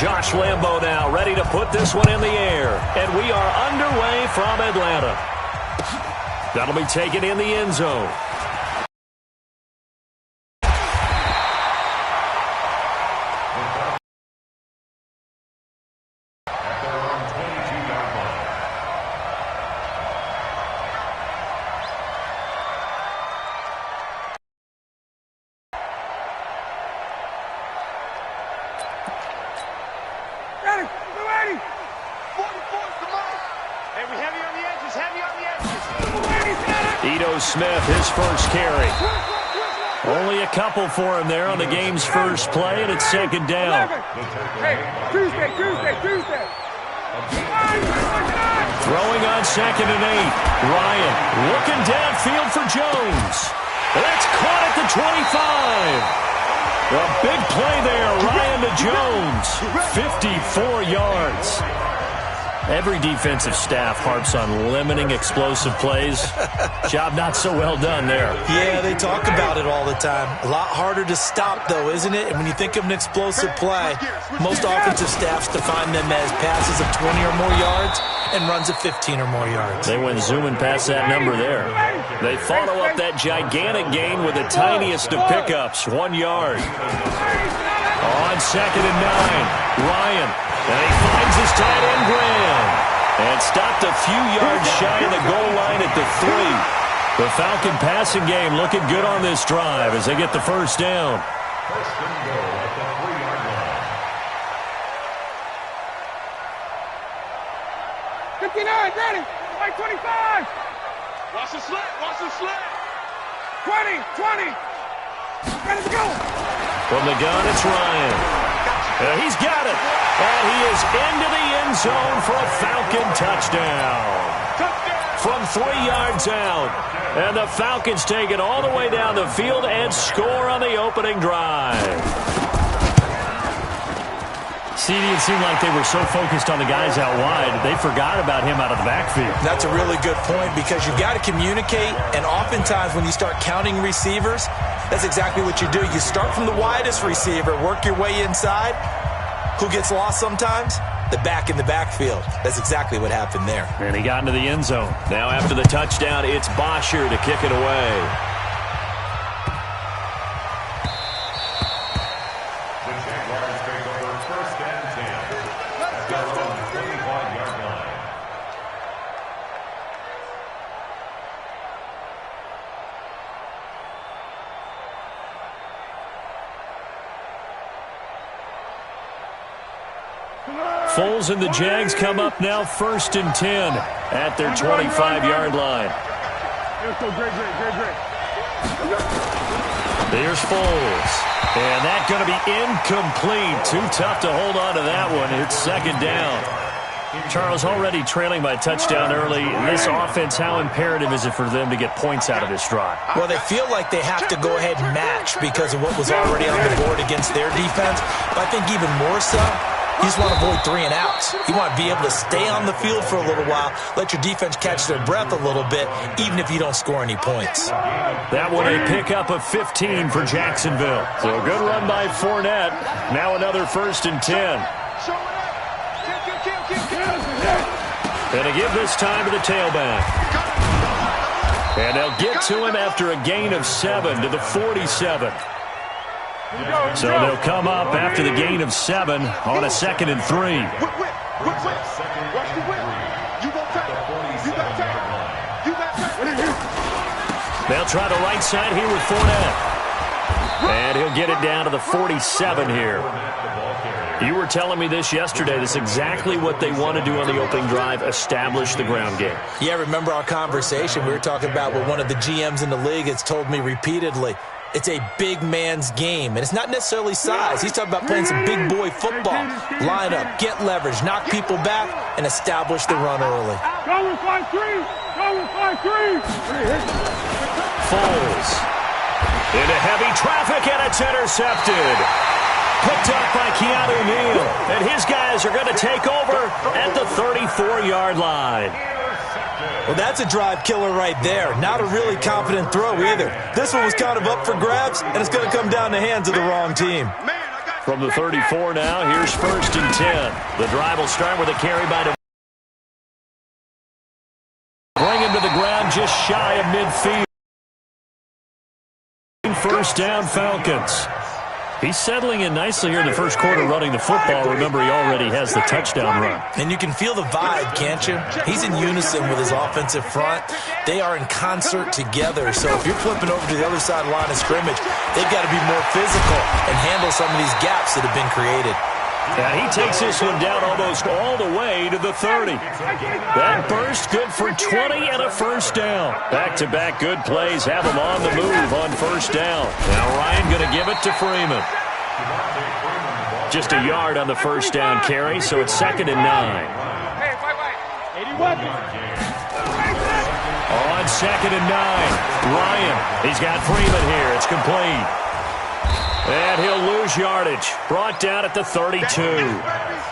Josh Lambo now ready to put this one in the air. And we are underway from Atlanta. That'll be taken in the end zone. Smith, his first carry. Only a couple for him there on the game's first play, and it's second down. Hey, Tuesday. Throwing on 2nd and 8. Ryan looking downfield for Jones. That's caught at the 25. A big play there, Ryan to Jones. 54 yards. Every defensive staff harps on limiting explosive plays. Job not so well done there. Yeah, they talk about it all the time. A lot harder to stop, though, isn't it? And when you think of an explosive play, most offensive staffs define them as passes of 20 or more yards and runs of 15 or more yards. They went zooming past that number there. They follow up that gigantic gain with the tiniest of pickups, 1 yard. On 2nd and 9, Ryan. And he finds his tight end, Graham. And stopped a few yards shy of the goal line at the 3. The Falcon passing game looking good on this drive as they get the first down. First and goal at the 3-yard line. 59, ready. Right 25. Watch the slant. 20. Ready to go. From the gun, it's Ryan. He's got it. And he is into the end zone for a Falcon touchdown. From 3 yards out. And the Falcons take it all the way down the field and score on the opening drive. CD, it seemed like they were so focused on the guys out wide, they forgot about him out of the backfield. That's a really good point because you've got to communicate, and oftentimes when you start counting receivers, that's exactly what you do. You start from the widest receiver, work your way inside. Who gets lost sometimes? The back in the backfield. That's exactly what happened there. And he got into the end zone. Now after the touchdown, it's Bosher to kick it away. The Jaguars take over 1st and 10. At their own 25-yard line. Foles and the Jags come up now 1st and 10 at their 25-yard line. There's Foles. And that's going to be incomplete. Too tough to hold on to that one. It's 2nd down. Charles, already trailing by a touchdown early. This offense, how imperative is it for them to get points out of this drive? Well, they feel like they have to go ahead and match because of what was already on the board against their defense. But I think even more so, you just want to avoid 3 and outs. You want to be able to stay on the field for a little while, let your defense catch their breath a little bit, even if you don't score any points. That one a pickup of 15 for Jacksonville. So a good run by Fournette. Now another 1st and 10. And to give this time to the tailback. And they'll get to him after a gain of 7 to the 47. So they'll come up after the gain of 7 on a 2nd and 3. They'll try the right side here with Fournette. And he'll get it down to the 47 here. You were telling me this yesterday. This is exactly what they want to do on the opening drive, establish the ground game. Yeah, remember our conversation? We were talking about what one of the GMs in the league has told me repeatedly. It's a big man's game, and it's not necessarily size. He's talking about playing some big boy football. Line up, get leverage, knock people back, and establish the run early. Go with 5-3. Foles into heavy traffic, and it's intercepted. Picked up by Keanu Neal, and his guys are going to take over at the 34-yard line. Well, that's a drive killer right there. Not a really confident throw either. This one was kind of up for grabs, and it's going to come down the hands of the wrong team. From the 34 now, here's 1st and 10. The drive will start with a carry by DeVonta. Bring him to the ground just shy of midfield. 1st down, Falcons. He's settling in nicely here in the first quarter running the football. Remember, he already has the touchdown run. And you can feel the vibe, can't you? He's in unison with his offensive front. They are in concert together. So if you're flipping over to the other side line of scrimmage, they've got to be more physical and handle some of these gaps that have been created. And he takes this one down almost all the way to the 30. That burst good for 20 and a 1st down. Back-to-back good plays have him on the move on 1st down. Now Ryan going to give it to Freeman. Just a yard on the 1st down carry, so it's 2nd and 9. Hey, wait. 81. On 2nd and 9, Ryan. He's got Freeman here. It's complete. And he'll lose yardage. Brought down at the 32.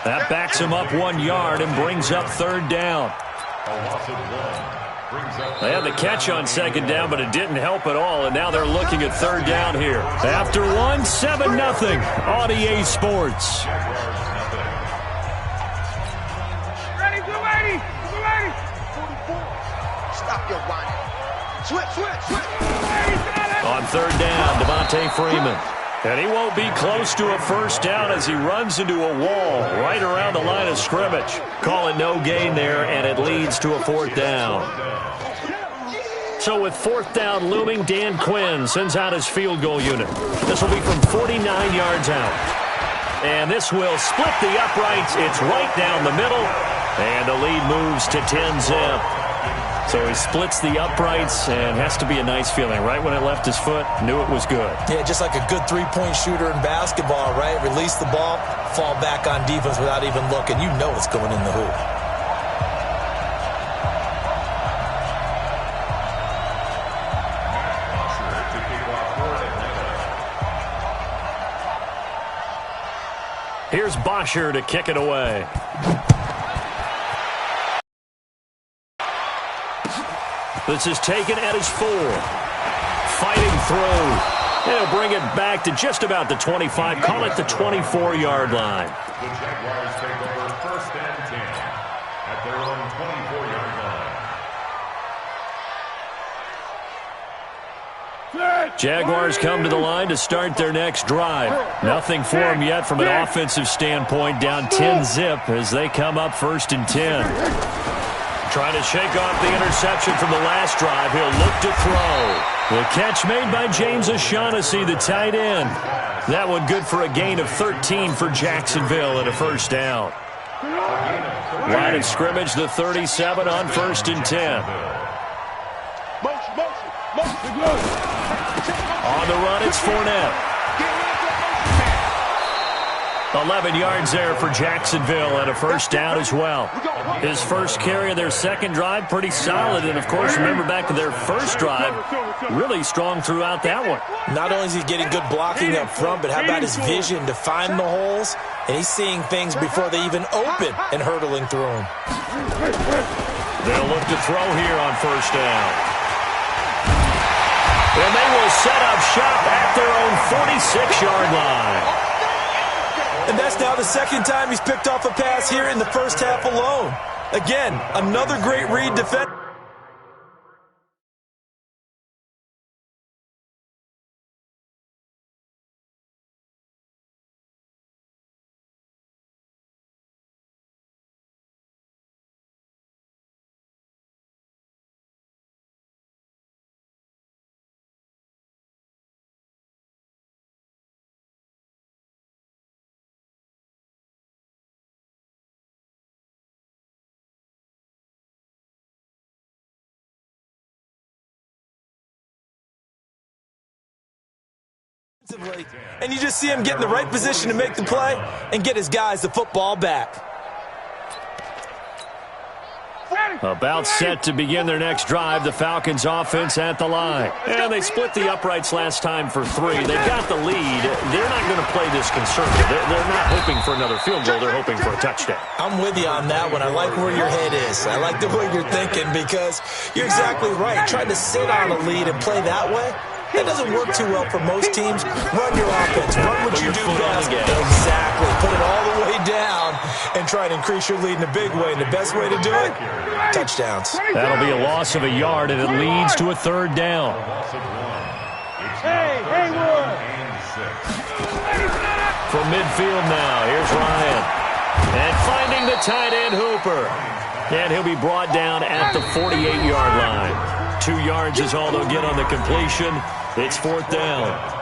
That backs him up 1 yard and brings up 3rd down. They had the catch on 2nd down, but it didn't help at all, and now they're looking at 3rd down here. After 1, 7-0 on EA Sports. Ready, 280. 280. Stop your whining. Switch. On 3rd down, Devontae Freeman. And he won't be close to a 1st down as he runs into a wall right around the line of scrimmage. Call it no gain there, and it leads to a 4th down. So with 4th down looming, Dan Quinn sends out his field goal unit. This will be from 49 yards out. And this will split the uprights. It's right down the middle. And the lead moves to 10-zip. So he splits the uprights, and has to be a nice feeling. Right when it left his foot, knew it was good. Yeah, just like a good three-point shooter in basketball, right? Release the ball, fall back on defense without even looking. You know it's going in the hoop. Here's Bosher to kick it away. This is taken at his 4. Fighting through. He'll bring it back to just about the 25. Call it the 24-yard line. The Jaguars take over 1st and 10 at their own 24-yard line. Jaguars come to the line to start their next drive. Nothing for them yet from an offensive standpoint. Down 10-zip as they come up 1st and 10. Trying to shake off the interception from the last drive. He'll look to throw. The catch made by James O'Shaughnessy, the tight end. That one good for a gain of 13 for Jacksonville and a 1st down. Line of scrimmage, the 37 on 1st and 10. On the run, it's Fournette. 11 yards there for Jacksonville and a 1st down as well. His first carry of their second drive, pretty solid. And, of course, remember back to their first drive, really strong throughout that one. Not only is he getting good blocking up front, but how about his vision to find the holes? And he's seeing things before they even open and hurdling through them. They'll look to throw here on 1st down. And they will set up shop at their own 46-yard line. And that's now the 2nd time he's picked off a pass here in the first half alone. Again, another great read defense. And you just see him get in the right position to make the play and get his guys the football back. About set to begin their next drive, the Falcons offense at the line. And they split the uprights last time for 3. They've got the lead. They're not going to play this conservative. They're not hoping for another field goal. They're hoping for a touchdown. I'm with you on that one. I like where your head is. I like the way you're thinking because you're exactly right. Trying to sit on a lead and play that way, That doesn't work too well for most teams. Run your offense. Run what you do best. Exactly. Put it all the way down and try to increase your lead in a big way. And the best way to do it, touchdowns. That'll be a loss of a yard, and it leads to a third down. From midfield now, here's Ryan. And finding the tight end, Hooper. And he'll be brought down at the 48-yard line. 2 yards is all they'll get on the completion. It's fourth down.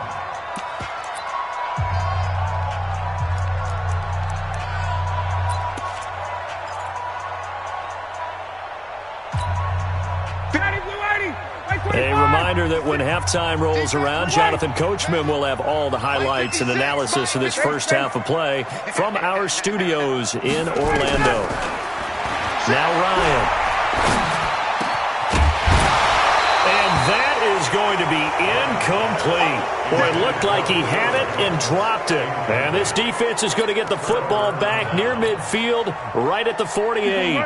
A reminder that when halftime rolls around, Jonathan Coachman will have all the highlights and analysis of this first half of play from our studios in Orlando. Now Ryan. And that is going to be incomplete. Boy, it looked like he had it and dropped it. And this defense is going to get the football back near midfield, right at the 48.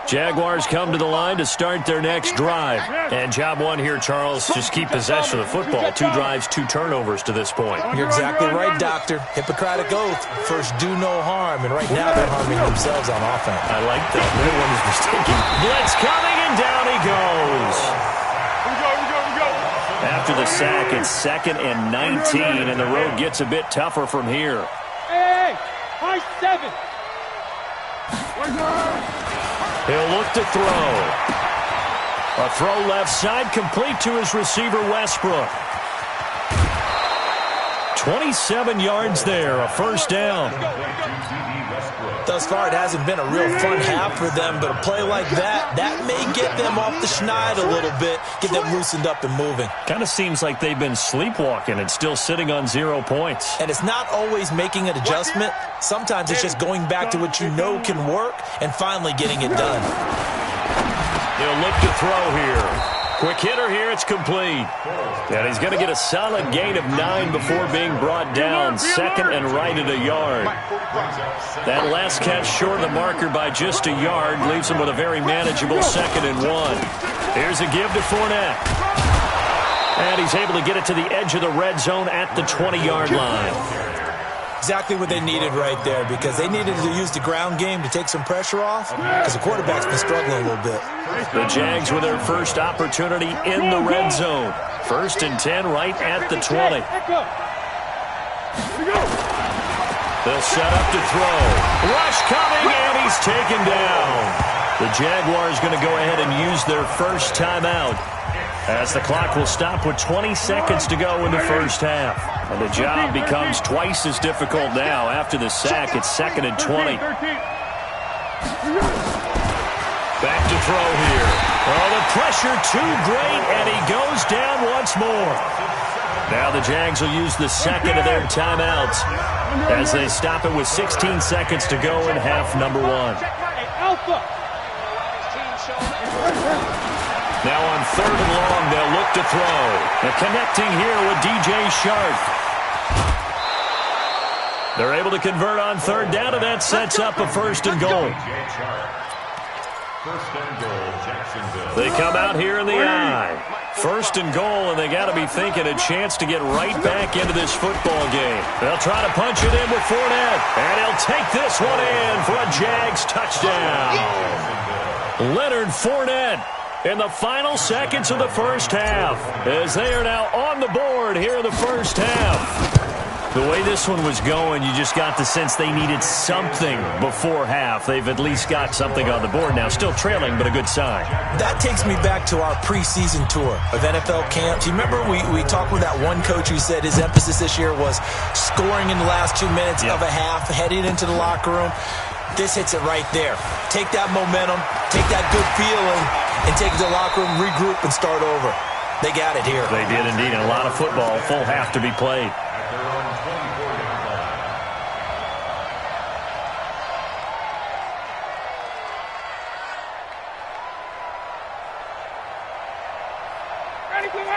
Jaguars come to the line to start their next drive. And job one here, Charles, just keep possession of the football. 2 drives, 2 turnovers to this point. You're exactly right, Doctor. Hippocratic oath. First, do no harm. And right now, they're harming themselves on offense. I like that. No one is mistaken. Blitz coming, and down he goes. After the sack, it's 2nd and 19, and the road gets a bit tougher from here. Hey, high 7. He'll look to throw. A throw left side, complete to his receiver, Westbrook. 27 yards there, a first down. Thus far, it hasn't been a real fun half for them, but a play like that may get them off the schneid a little bit, get them loosened up and moving. Kind of seems like they've been sleepwalking and still sitting on 0 points. And it's not always making an adjustment. Sometimes it's just going back to what you know can work and finally getting it done. He'll look to throw here. Quick hitter here, it's complete. And he's going to get a solid gain of 9 before being brought down. 2nd and right at a yard. That last catch short of the marker by just a yard leaves him with a very manageable 2nd and 1. Here's a give to Fournette. And he's able to get it to the edge of the red zone at the 20-yard line. Exactly what they needed right there, because they needed to use the ground game to take some pressure off, because the quarterback's been struggling a little bit. The Jags with their first opportunity in the red zone. 1st and 10 right at the 20. They'll set up to throw. Rush coming, and he's taken down. The Jaguars going to go ahead and use their first timeout, as the clock will stop with 20 seconds to go in the first half. And the job becomes twice as difficult now. After the sack, it's 2nd and 20. Back to throw here. Oh, the pressure too great, and he goes down once more. Now the Jags will use the second of their timeouts as they stop it with 16 seconds to go in half number 1. Now on 3rd and long, they'll look to throw. And connecting here with DJ Sharp. They're able to convert on 3rd down, and that sets up a 1st and goal. They come out here in the I. 1st and goal, and they got to be thinking a chance to get right back into this football game. They'll try to punch it in with Fournette, and he'll take this one in for a Jags touchdown. Leonard Fournette in the final seconds of the first half, as they are now on the board here in the first half. The way this one was going, you just got the sense they needed something before half. They've at least got something on the board now. Still trailing, but a good sign. That takes me back to our preseason tour of NFL camps. You remember we talked with that one coach who said his emphasis this year was scoring in the last 2 minutes of a half, heading into the locker room. This hits it right there. Take that momentum, take that good feeling, and take it to the locker room, regroup, and start over. They got it here. They did indeed. And a lot of football, full half to be played.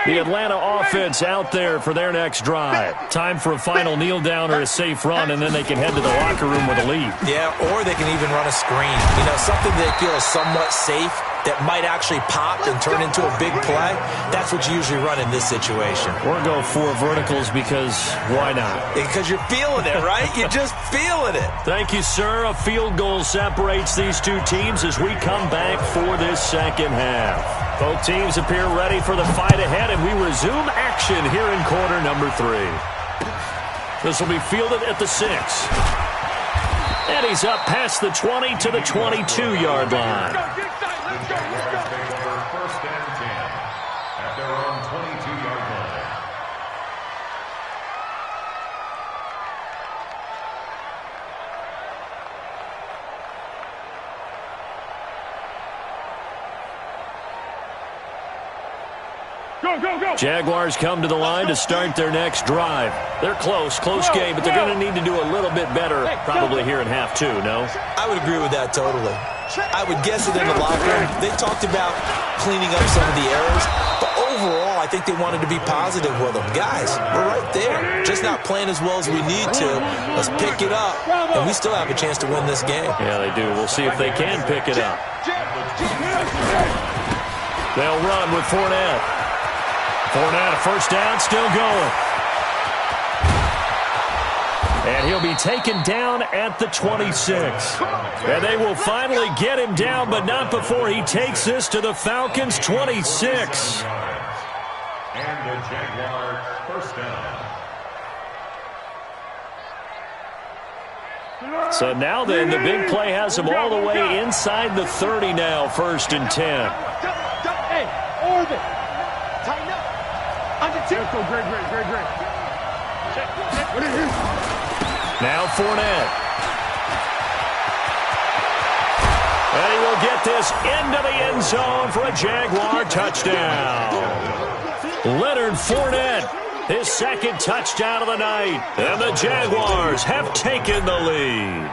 The Atlanta offense out there for their next drive. Time for a final kneel down or a safe run, and then they can head to the locker room with a lead. Yeah, or they can even run a screen. You know, something they feel is somewhat safe that might actually pop and turn into a big play, that's what you usually run in this situation. Or go 4 verticals because why not? Because you're feeling it, right? You're just feeling it. Thank you, sir. A field goal separates these two teams as we come back for this second half. Both teams appear ready for the fight ahead, and we resume action here in quarter number 3. This will be fielded at the 6. And he's up past the 20 to the 22-yard line. The Jaguars take over 1st and 10 at their own 22-yard line. Go. Jaguars come to the line to start their next drive. They're close game, but they're going to need to do a little bit better probably here in half 2, no? I would agree with that totally. I would guess it in the locker room. They talked about cleaning up some of the errors, but overall, I think they wanted to be positive with them. Guys, we're right there. Just not playing as well as we need to. Let's pick it up, and we still have a chance to win this game. Yeah, they do. We'll see if they can pick it up. They'll run with Fournette. Fournette, a first down, still going. And he'll be taken down at the 26. And they will finally get him down, but not before he takes this to the Falcons' 26. And the Jaguars first down. So now then, the big play has him all the way inside the 30 now, 1st and 10. Hey, orbit. Tighten up. Under 2. Great. What is this? Now Fournette. And he will get this into the end zone for a Jaguar touchdown. Leonard Fournette, his 2nd touchdown of the night. And the Jaguars have taken the lead.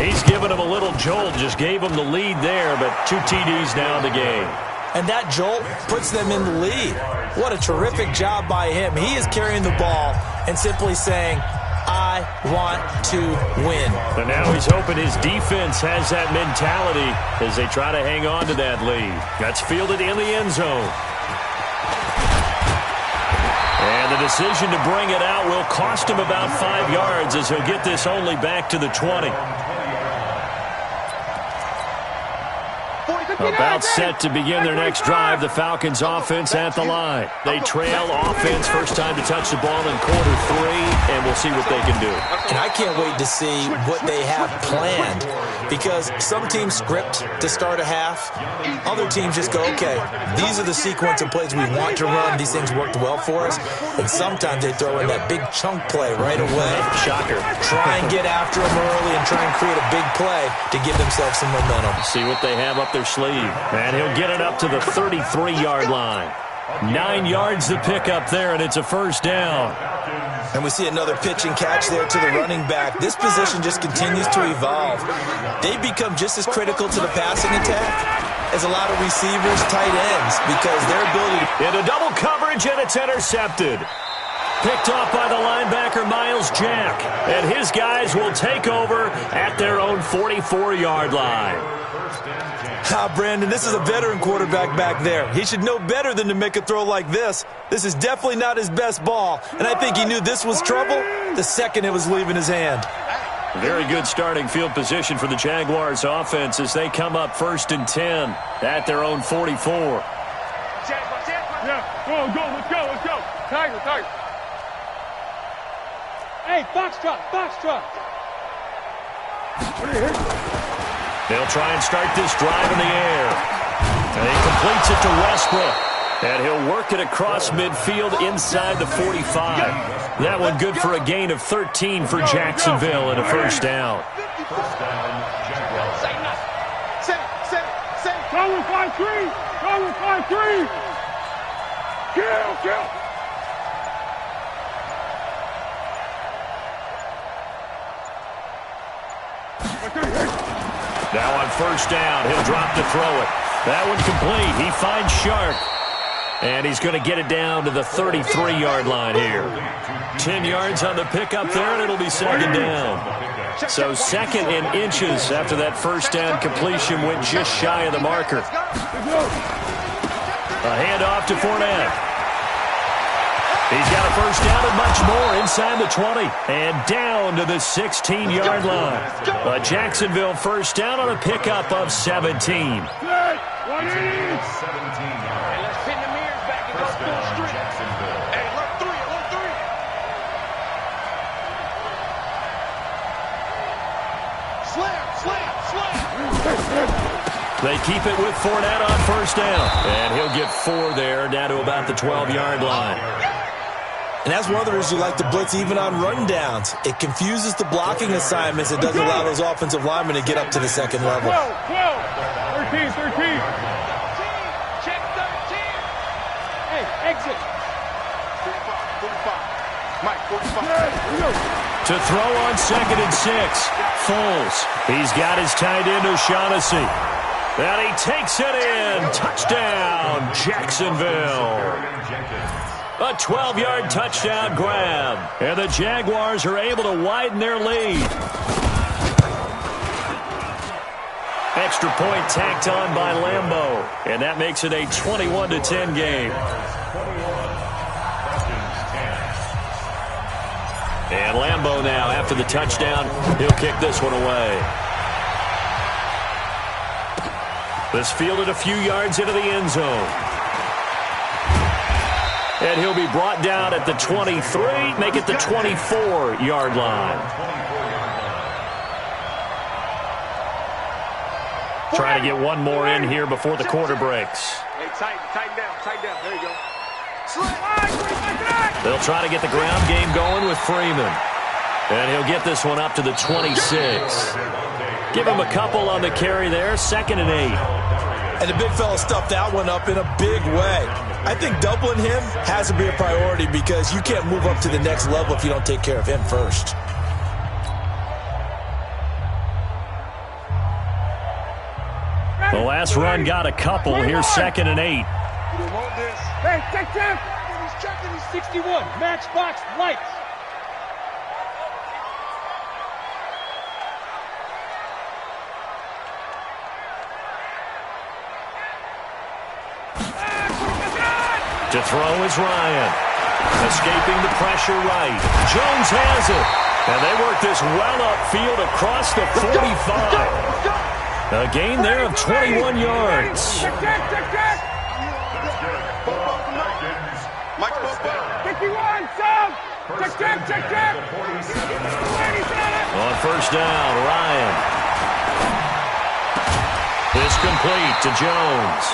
He's given him a little jolt, just gave him the lead there, but 2 TDs now in the game. And that jolt puts them in the lead. What a terrific job by him. He is carrying the ball and simply saying, I want to win. And now he's hoping his defense has that mentality as they try to hang on to that lead. That's fielded in the end zone. And the decision to bring it out will cost him about 5 yards as he'll get this only back to the 20. About set to begin their next drive. The Falcons offense at the line. They trail offense, first time to touch the ball in quarter 3, and we'll see what they can do. And I can't wait to see what they have planned, because some teams script to start a half. Other teams just go, okay, these are the sequence of plays we want to run. These things worked well for us. And sometimes they throw in that big chunk play right away. Shocker. Try and get after them early and try and create a big play to give themselves some momentum. See what they have up their sleeve. And he'll get it up to the 33-yard line. 9 yards to pick up there, and it's a first down. And we see another pitch and catch there to the running back. This position just continues to evolve. They become just as critical to the passing attack as a lot of receivers, tight ends, because their ability to... Into double coverage, and it's intercepted. Picked off by the linebacker, Miles Jack. And his guys will take over at their own 44-yard line. Brandon, this is a veteran quarterback back there. He should know better than to make a throw like this. This is definitely not his best ball, and I think he knew this was trouble the second it was leaving his hand. Very good starting field position for the Jaguars offense as they come up 1st and 10 at their own 44. Yeah, let's go. Tiger. Hey, box truck. What are you here? They'll try and start this drive in the air. And he completes it to Westbrook. And he'll work it across midfield inside the 45. That one good for a gain of 13 for Jacksonville and a first down. Go with 5-3. Kill. Now on first down, he'll drop to throw it. That one complete. He finds Sharp. And he's going to get it down to the 33-yard line here. 10 yards on the pickup there, and it'll be second down. So second in inches after that first down completion went just shy of the marker. A handoff to Fournette. He's got a first down and much more inside the 20. And down to the 16-yard line. A Jacksonville first down on a pickup of 17. They keep it with Fournette on first down. And he'll get 4 there, down to about the 12-yard line. And that's one of the reasons you like to blitz even on rundowns. It confuses the blocking assignments. It doesn't allow those offensive linemen to get up to the second level. 12, 13. Check 13. Hey, exit. 45. Mike, 45. To throw on second and 6. Foles. He's got his tight end O'Shaughnessy. And he takes it in. Touchdown, Jacksonville. A 12-yard touchdown grab. And the Jaguars are able to widen their lead. Extra point tacked on by Lambeau. And that makes it a 21-10 game. And Lambeau now, after the touchdown, he'll kick this one away. This fielded a few yards into the end zone. And he'll be brought down at the 23, make it the 24-yard line. Trying to get one more in here before the quarter breaks. Hey, tighten down. There you go. They'll try to get the ground game going with Freeman. And he'll get this one up to the 26. Give him a couple on the carry there, 2nd and 8. And the big fella stuffed that one up in a big way. I think doubling him has to be a priority because you can't move up to the next level if you don't take care of him first. The last run got a couple. Here's 2nd and 8. Hey, check. He's checking. He's 61. Matchbox lights. To throw is Ryan. Escaping the pressure right. Jones has it. And they work this well upfield across the 45. A gain there of 21 yards. Check. Mike, 51, sub. Check. On first down, Ryan. It's complete to Jones.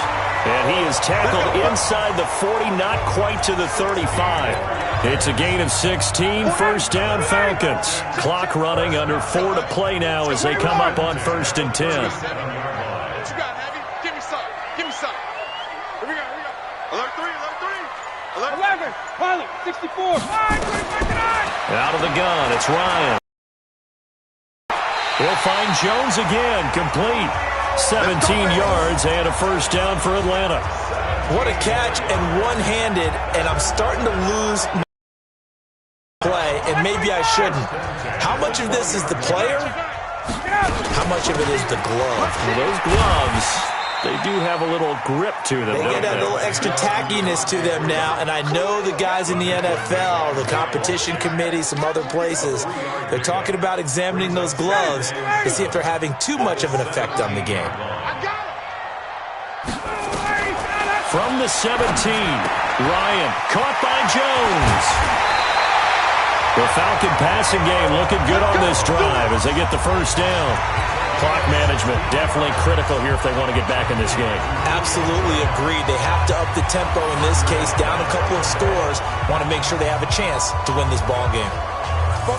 And he is tackled inside the 40, not quite to the 35. It's a gain of 16, first down Falcons. Clock running, under 4 to play now as they come up on 1st and 10. What you got, Heavy? Give me some. Here we go. Alert 3. 11. Pilot, 64. Out of the gun, it's Ryan. He'll find Jones again, complete. 17 yards and a first down for Atlanta. What a catch and one-handed, and I'm starting to lose my play, and maybe I shouldn't. How much of this is the player? How much of it is the glove? Well, those gloves, they do have a little grip to them, They get don't a little extra tackiness to them now, and I know the guys in the NFL, the competition committee, some other places, they're talking about examining those gloves to see if they're having too much of an effect on the game. From the 17, Ryan caught by Jones. The Falcon passing game looking good on this drive as they get the first down. Clock management definitely critical here if they want to get back in this game. Absolutely agreed. They have to up the tempo in this case, down a couple of scores, want to make sure they have a chance to win this ball game.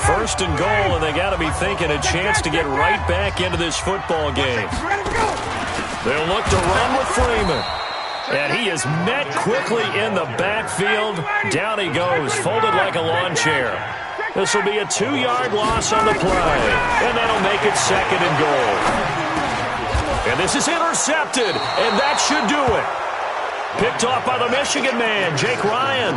First and goal, and they got to be thinking a chance to get right back into this football game. They'll look to run with Freeman. And he is met quickly in the backfield. Down he goes, folded like a lawn chair. This will be a 2-yard loss on the play. And that'll make it 2nd and goal. And this is intercepted, and that should do it. Picked off by the Michigan man, Jake Ryan.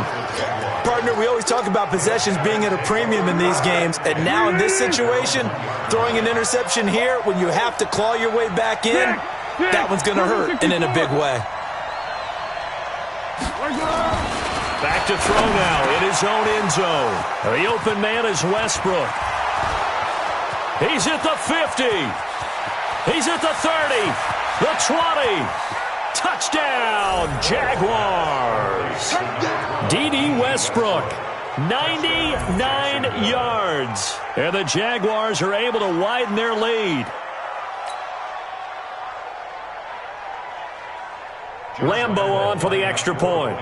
Partner, we always talk about possessions being at a premium in these games, and now in this situation, throwing an interception here when you have to claw your way back in, that one's going to hurt, and in a big way. Back to throw now in his own end zone. The open man is Westbrook. He's at the 50. He's at the 30. The 20. Touchdown, Jaguars. D.D. Westbrook, 99 yards. And the Jaguars are able to widen their lead. Lambo on for the extra point.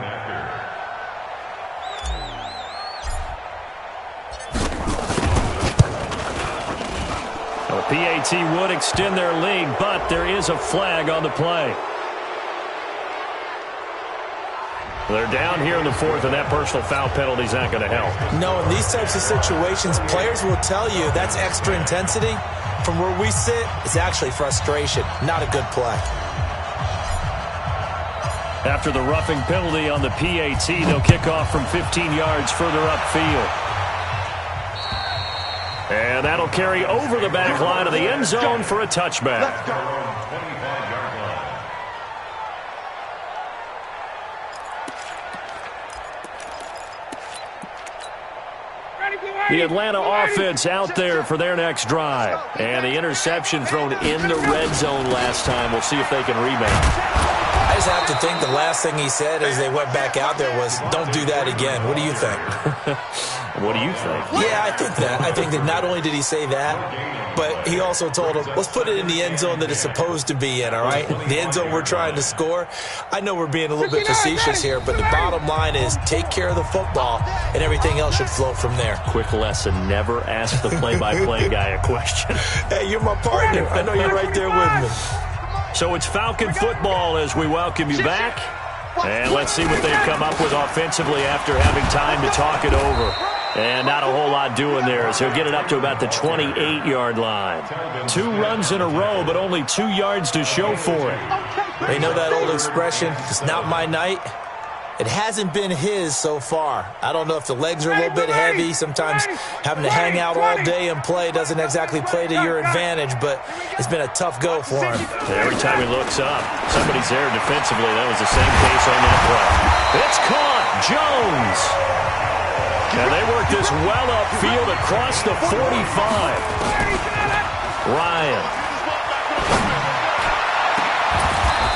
The PAT would extend their lead, but there is a flag on the play. They're down here in the fourth, and that personal foul penalty is not going to help. No, in these types of situations, players will tell you that's extra intensity. From where we sit, it's actually frustration, not a good play. After the roughing penalty on the PAT, they'll kick off from 15 yards further upfield. And that'll carry over the back line of the end zone for a touchback. The Atlanta offense out there for their next drive. And the interception thrown in the red zone last time. We'll see if they can rebound. I just have to think the last thing he said as they went back out there was, don't do that again. What do you think? What do you think? Yeah, I think that. I think that not only did he say that, but he also told him, let's put it in the end zone that it's supposed to be in, all right? The end zone we're trying to score. I know we're being a little bit facetious here, but the bottom line is take care of the football, and everything else should flow from there. Quick lesson, never ask the play-by-play guy a question. Hey, you're my partner. I know you're right there with me. So it's Falcon football as we welcome you back. And let's see what they've come up with offensively after having time to talk it over. And not a whole lot doing there, so he'll get it up to about the 28-yard line. 2 runs in a row, but only 2 yards to show for it. They know that old expression, it's not my night. It hasn't been his so far. I don't know if the legs are a little bit heavy. Sometimes having to hang out all day and play doesn't exactly play to your advantage, but it's been a tough go for him. Every time he looks up, somebody's there defensively. That was the same case on that play. It's caught. Jones. And they work this well upfield across the 45. Ryan.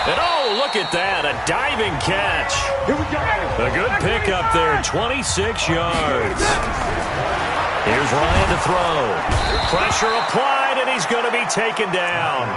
And oh, look at that, a diving catch. A good pickup there, 26 yards. Here's Ryan to throw. Pressure applied, and he's going to be taken down.